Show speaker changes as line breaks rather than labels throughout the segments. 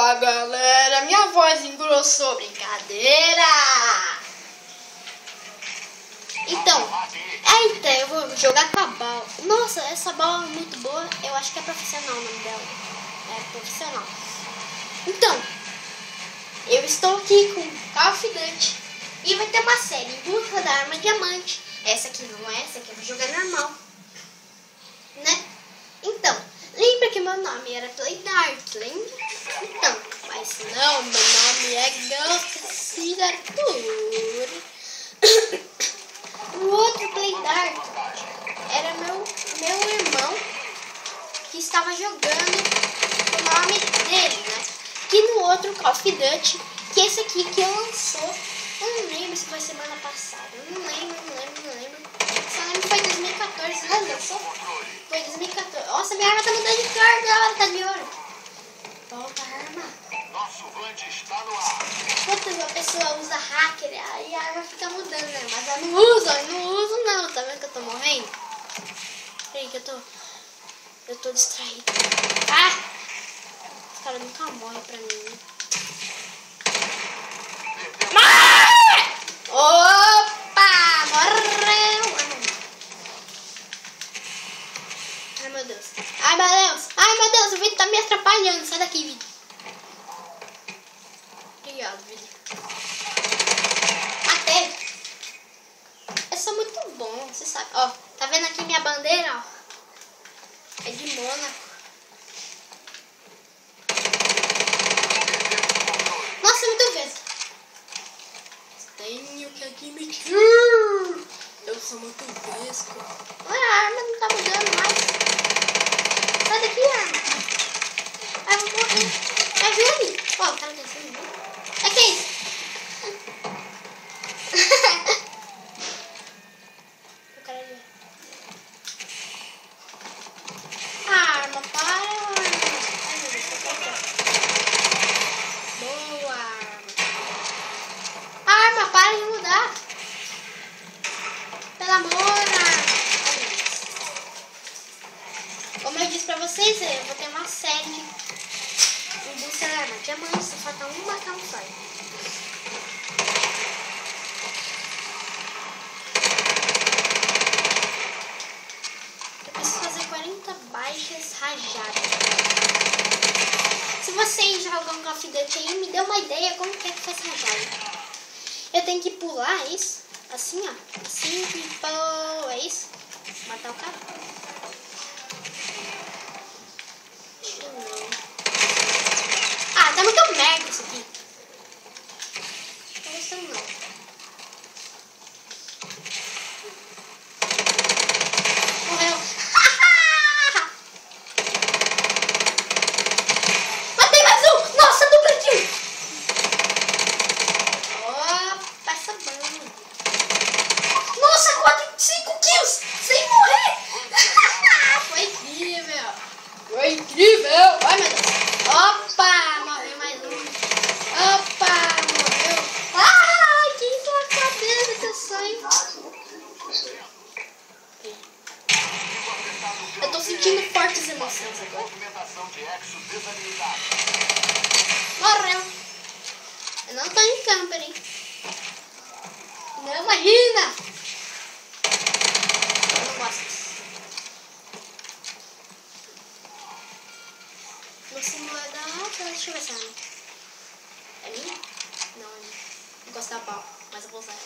Fala galera, minha voz engrossou, brincadeira! Então eu vou jogar com a Bal. Nossa, essa Bal é muito boa, eu acho que é profissional o nome dela. É profissional. Então, eu estou aqui com Call of Duty e vai ter uma série em busca da arma diamante. Essa aqui não é, essa aqui eu vou jogar normal, né? Então, lembra que meu nome era Playdart, lembra? Então, mas não, meu nome é Ghost Arthur. O outro Playdart era meu irmão que estava jogando o nome dele, né? Que no outro Call of Duty, que esse aqui que eu lançou, eu não lembro se foi semana passada, eu não lembro. Só lembro que foi 2014, não lançou? Foi 2014. Nossa, minha arma tá mudando de cor agora, tá de ouro. Volta a arma.
Nosso Band está no ar.
Quando a pessoa usa hacker, aí a arma fica mudando, né? Mas eu não uso não. Tá vendo que eu tô morrendo? Peraí que eu tô distraído. Ah! Os caras nunca morrem pra mim, né? Opa! Morreu! Ai meu Deus, o vídeo tá me atrapalhando. Sai daqui, vídeo. Obrigado, vídeo. Matei. Eu sou muito bom, você sabe. Ó, tá vendo aqui minha bandeira, ó? É de Mônaco. Nossa, muito vento. Tenho que admitir. Eu sou muito fresco. Olha, a arma não tá mudando mais. Sai daqui, arma. Ai, eu vou morrer. Me ajude. Ó, o cara descendo, viu? É que é isso? O cara ali. Arma, para, arma. Ai, meu Deus, tô boa, arma. Arma, para de mudar. Pelo amor, arma. Como eu disse pra vocês, eu vou ter uma série em busca da arma diamante. Só falta uma campanha. Eu preciso fazer 40 baixas rajadas. Se vocês jogam Call of Duty aí, me dê uma ideia como que é que faz rajada. Eu tenho que pular, é isso? Assim, ó. Assim, tipo, é isso? Matar o cara? Ah, tá muito merda isso aqui. Não tô gostando não. Morreu. Matei mais um! Nossa, dupla kill! Opa, essa banda. Nossa, 5 kills! Sem morrer! Foi incrível! Foi incrível! Ai, meu Deus! Opa! Morreu mais um. Opa! Morreu. Ai, que isso na cabeça que eu saio. Eu tô sentindo fortes emoções agora. Morreu. Eu não tô em camper, hein? Não, imagina! Eu não gosto disso. No simulador, deixa eu ver se é minha. É minha? Não, é minha. Não gosto da pau, mas eu vou usar ela.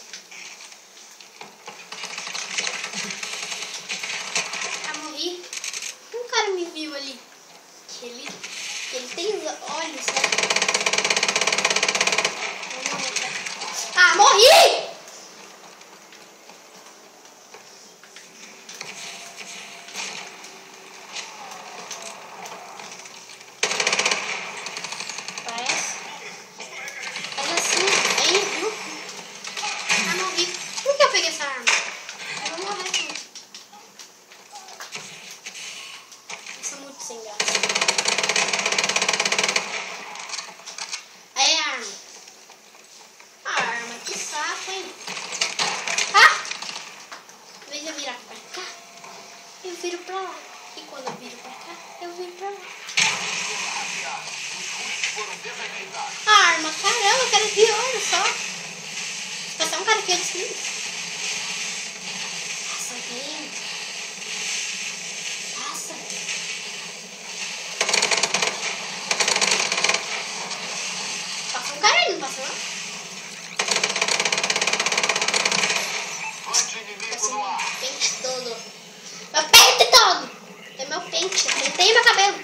Ah, morri. Um cara me viu ali. Que ele tem olhos, né? Ah, morri! Sem graça. Aí a arma. Que saco, hein? cara aqui, olha só. Passar um cara aqui assim. Passa bem. Passa. Passa um cara aí, não passa não?
Flange inimigo
Passa
no
um
ar.
pente todo. Meu pente todo. É meu pente. Tem meu cabelo.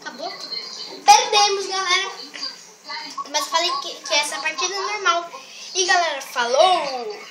Acabou. Perdemos, galera. Mas falei que essa partida é normal. E galera, falou!